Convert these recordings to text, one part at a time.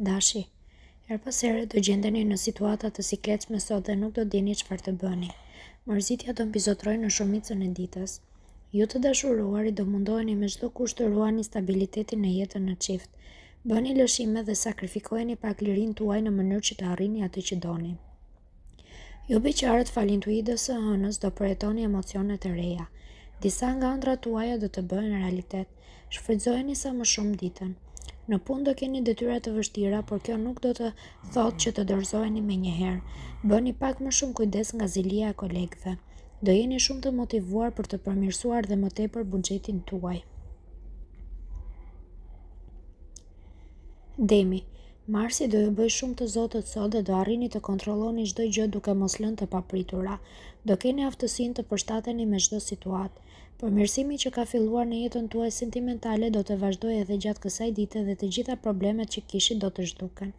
Dashi, her pas here do gjendeni në situata të sikletshme sot dhe nuk do dini çfarë të bëni. Mërzitja do mbizotrojë në shumicën e ditës. Ju të dashuruari do mundoheni me çdo kusht të ruani stabilitetin në jetën në çift. Bëni lëshime dhe sakrifikojeni pak lirinë tuaj në mënyrë që të arrini atë që doni. Ju beqarët falintuidës së hënës do përjetoni emocionet e reja. Disa nga ëndrat tuaja do të bëhen realitet. Shfrytëzojeni sa më shumë ditën. Në punë do keni detyra të vështira, por kjo nuk do të thotë që të dorëzoheni menjëherë. Bëni pak më shumë kujdes nga zilia e kolegëve. Do jeni shumë të motivuar për të përmirësuar dhe më tepër buxhetin tuaj. Demi, Marsi do ju bëj shumë të zotët sot dhe do arrini të kontrolloni çdo gjë duke mos lënë të papritura. Do keni aftësinë të përshtateni me çdo situatë. Përmirësimi që ka filluar në jetën tuaj sentimentale do të vazhdojë edhe gjatë kësaj dite dhe të gjitha problemet që kishit do të zhduken.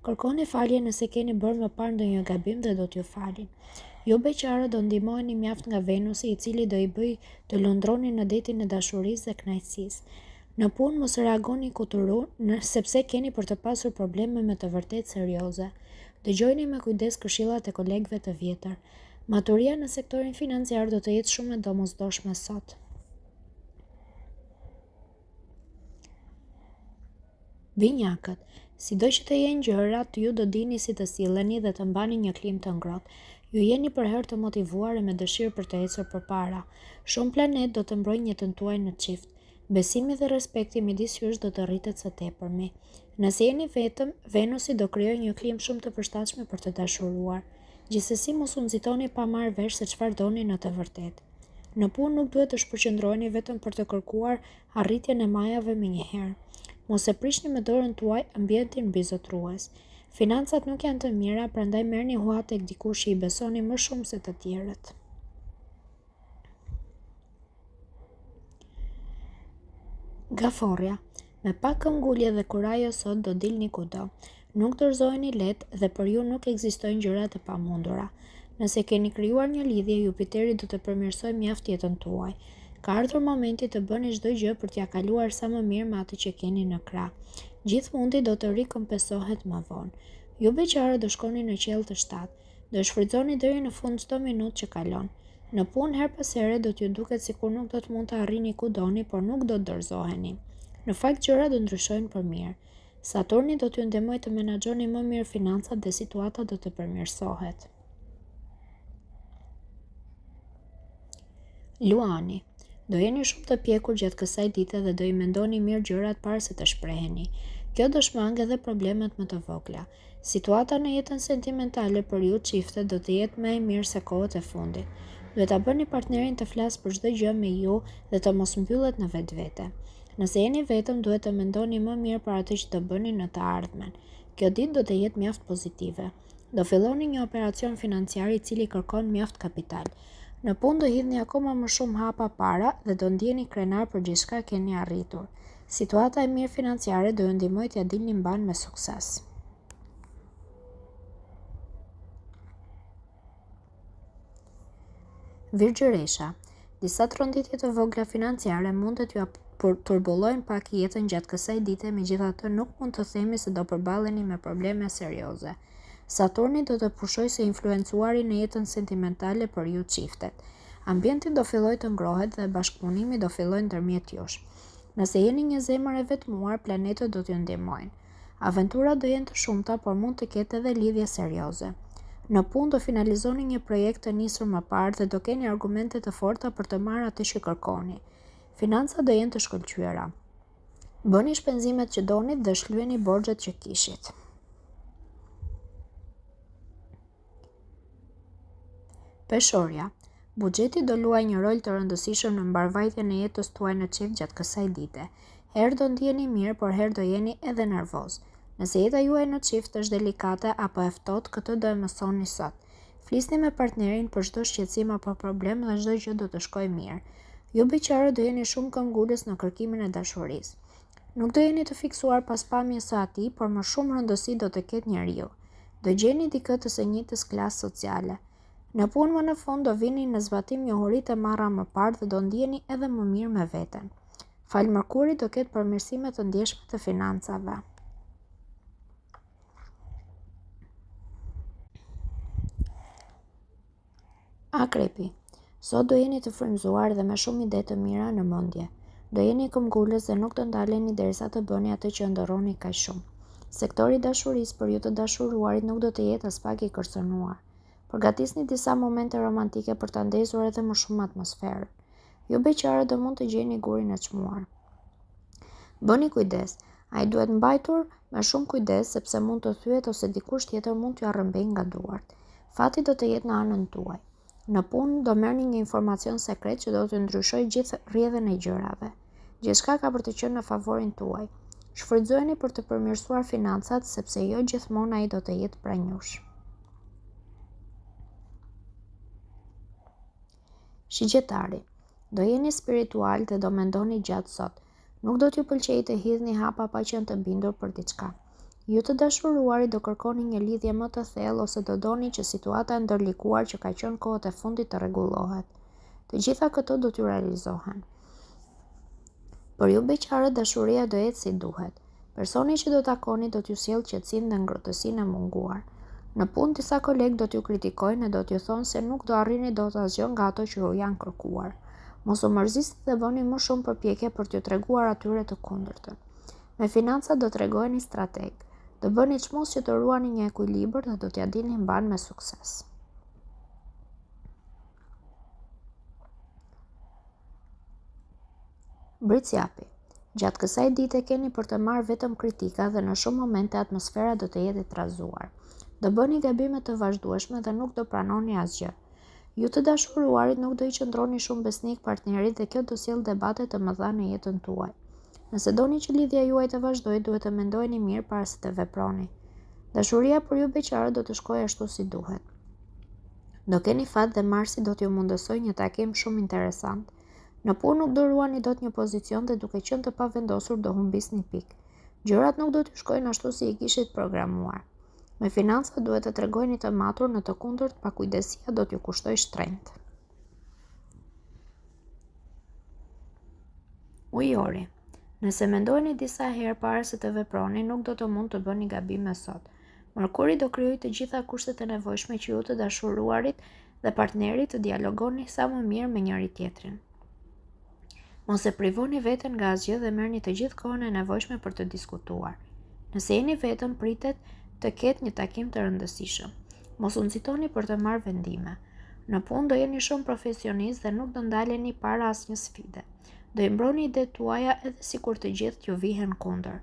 Kërkoni falje nëse keni bërë më parë ndonjë gabim dhe do t'ju falin. Ju beqarë do ndihmoheni mjaft nga Venusi, i cili do i bëj të lundroni në detin e dashurisë dhe kënaqësisë. Në punë mos reagoni kuturu, sepse keni për të pasur probleme me të vërtetë serioze. Dëgjojeni me kujdes këshillat e kolegëve të vjetër. Maturia në sektorin financiar do të jetë shumë e domosdoshme sot. Binjakët, sido që të jenë gjërat, ju do dini si të silleni dhe të mbani një klim të ngrohtë. Ju jeni për herë të motivuar e me dëshirë për të ecur përpara. Shumë planet do të mbrojnë jetën tuaj në çift. Besimi dhe respekti midis jush do të rritet së tepërmi. Nëse jeni vetëm, Venusi do krijojë një klim shumë të përshtatshme për të dashuruar. Gjithsesi mos u nxitoni pa marrë vesh se çfarë doni në të vërtetë. Në punë nuk duhet të shpërqendroheni vetëm për të kërkuar arritjen e majave menjëherë. Mos e prishni me dorën tuaj ambientin mbizotrues. Financat nuk janë të mira, prandaj merrni hua tek dikush që i besoni më shumë se të tjerët. Gaforja, me pak këmbgulje dhe kurajo sot do dilni kudo. Nuk dorëzoheni lehtë dhe për ju nuk ekzistojnë gjëra të pamundura. Nëse keni krijuar një lidhje, Jupiteri do të përmirësojë mjaft jetën tuaj. Ka ardhur momenti të bëni çdo gjë për t'ia kaluar sa më mirë me atë që keni në krah. Gjithë mundi do të rikompensohet më vonë. Ju beqarë do shkoni në qiell të shtatë. Do shfrytëzoni deri në fund çdo minutë që kalon. Në punë her pas here do t'ju duket sikur nuk do të mund të arrini ku doni, por nuk do të dorëzoheni. Në fakt gjërat do ndryshojnë për mirë. Saturni do t'ju ndihmojë të menaxhoni më mirë financat dhe situata do të përmirësohet. Luani, do jeni shumë të pjekur gjatë kësaj dite dhe do i mendoni mirë gjërat para se të shpreheni. Kjo do shmangë edhe problemet më të vogla. Situata në jetën sentimentale për ju çifte do të jetë më e mirë se kohët e fundit. Duhet ta bëni partnerin të flasë për çdo gjë me ju dhe të mos mbyllet në vetvete. Nëse jeni vetëm, duhet të mendoni më mirë për atë që do bëni në të ardhmen. Kjo ditë do të jetë mjaft pozitive. Do filloni një operacion financiar i cili kërkon mjaft kapital. Në punë do hidhni akoma më shumë hapa para dhe do ndjeni krenar për gjithçka keni arritur. Situata e mirë financiare do ju ndihmojë t'ia dilni mban me sukses. Virgjëresha, disa tronditje të vogla financiare mund të t'ju turbullojnë pak jetën gjatë kësaj dite, megjithatë nuk mund të themi se do përballeni me probleme serioze. Saturni do të pushojë së influencuari në jetën sentimentale për ju çiftet. Ambienti do fillojë të ngrohet dhe bashkëpunimi do fillojë ndërmjet jush. Nëse jeni një zemër e vetmuar, planetët do t'ju ndihmojnë. Aventurat do jenë të shumta, por mund të ketë edhe lidhje serioze. Në punë do finalizoni një projekt të nisur më parë dhe do keni argumente të forta për të marrë atë që kërkoni. Financat do jenë të shkëlqyera. Bëni shpenzimet që donit dhe shlyeni borxhet që kishit. Peshorja, buxheti do luajë një rol të rëndësishëm në mbarvajtjen e jetës tuaj në çift gjatë kësaj dite. Herë do ndjeni mirë, por herë do jeni edhe nervoz. Nëse jeta juaj në çift është delikate apo e ftohtë, këtë do e mësoni sot. Flisni me partnerin për çdo shqetësim apo problem dhe çdo gjë do të shkojë mirë. Ju beqarë do jeni shumë këmbgulës në kërkimin e dashurisë. Nuk do jeni të fiksuar pas pamjes së atij, por më shumë rëndësi do të ketë njeriu. Do gjeni dikë të së njëjtës klasë sociale. Në punë më në fund do vini në zbatim njohuritë e marra më parë dhe do ndjeni edhe më mirë me veten. Fal Mërkuri do ketë përmirësime të ndjeshme të financave. Akrepi. Sot do jeni të frymëzuar dhe me shumë ide të mira në mendje. Do jeni këmbgulës dhe nuk të ndaleni derisa të bëni atë që ndërroni kaq shumë. Sektori i dashurisë për ju të dashuruarit nuk do të jetë as pak i kërcënuar. Përgatisni disa momente romantike për ta ndezur edhe më shumë atmosferën. Ju beqare do mund të gjeni gurin e çmuar. Bëni kujdes, ai duhet mbajtur me shumë kujdes sepse mund të thyet ose dikush tjetër mund t'ju arrëmbejë nga duart. Fati do të jetë në anën tuaj. Në punë do merrni një informacion sekret që do t'ju ndryshojë gjithë rrjedhën e gjërave. Gjithçka ka për të qenë në favorin tuaj. Shfrytëzojeni për të përmirësuar financat sepse jo gjithmonë ai do të jetë pranë jush. Shigjetari. Do jeni spiritual dhe do mendoni gjatë sot. Nuk do t'ju pëlqejë të hidhni hapa pa qenë të bindur për diçka. Ju të dashuruarit do kërkoni një lidhje më të thellë ose do doni që situata e ndërlikuar që ka qenë kohët e fundit të rregullohet. Të gjitha këto do t'ju realizohen. Për ju beqarët dashuria do jetë si duhet. Personi që do takoni do t'ju sjellë qetësinë dhe ngrohtësinë e munguar. Në punë disa kolegë do t'ju kritikojnë e do t'ju thonë se nuk do arrini dot asgjë nga ato që ju janë kërkuar. Mos u mërzisni dhe bëni më shumë përpjekje për t'ju treguar atyre të kundërtën. Me financat do t'rregoheni strateg. Do bëni çmos që të ruani një ekuilibër dhe do t'ja dilni mban me sukses. Bricjapi. Gjatë kësaj dite keni për të marrë vetëm kritika dhe në shumë momente atmosfera do të jetë e trazuar. Do bëni gabime të vazhdueshme dhe nuk do pranoni asgjë. Ju të dashuruarit nuk do i qëndroni shumë besnik partnerit dhe kjo do sjellë debate të mëdha në jetën tuaj. Nëse doni që lidhja juaj të vazhdojë, duhet të mendojeni mirë para se të veproni. Dashuria për ju beqarë do të shkojë ashtu si duhet. Do keni fat dhe Marsi do t'ju mundësoj një takim shumë interesant. Në punë nuk do ruani dot një pozicion dhe duke qenë të pavendosur do humbisni pikë. Gjërat nuk do t'ju shkojnë ashtu si i kishit programuar. Me financat duhet të tregojeni të matur, në të kundërt pakujdesia do t'ju kushtoj shtrenjtë. Ujori. Nëse mendojeni disa herë para se të veproni, nuk do të mund të bëni gabime sot. Mërkuri do krijojë të gjitha kushtet e nevojshme që ju të dashuruarit dhe partnerit të dialogoni sa më mirë me njëri tjetrin. Mos e privoni veten nga asgjë dhe merrni të gjithë kohën e nevojshme për të diskutuar. Nëse jeni vetëm, pritet të ketë një takim të rëndësishëm. Mos u nxitoni për të marrë vendime. Në punë do jeni shumë profesionist dhe nuk do ndaleni para asnjë sfide. Do i mbroni idetë tuaja edhe sikur të gjithë t'ju vihen kundër.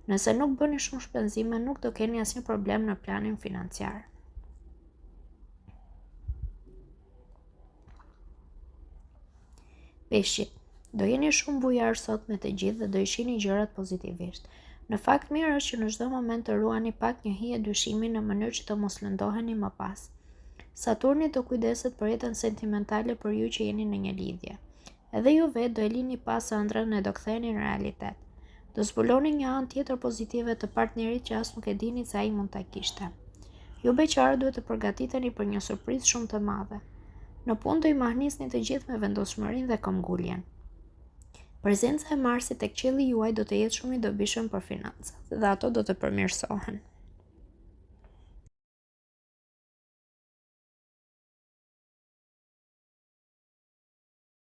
Nëse nuk bëni shumë shpenzime, nuk do keni asnjë problem në planin financiar. Peshqit. Do jeni shumë bujar sot me të gjithë dhe do i shihni gjërat pozitivisht. Në fakt mirë është që në çdo moment të ruani pak një hije dyshimi në mënyrë që të mos lëndoheni më pas. Saturni do kujdeset për jetën sentimentale për ju që jeni në një lidhje. Edhe ju vetë do e lini pas ëndrrën e do ktheheni në realitet. Do zbuloni një anë tjetër pozitive të partnerit që as nuk e dini se ai mund ta kishte. Ju beqarë duhet të përgatiteni për një surprizë shumë të madhe. Në punë do i mahnisni të gjithë me vendoshmërinë dhe këmbguljen. Prezenca e Marsit tek qielli juaj do të jetë shumë i dobishëm për financat dhe ato do të përmirësohen.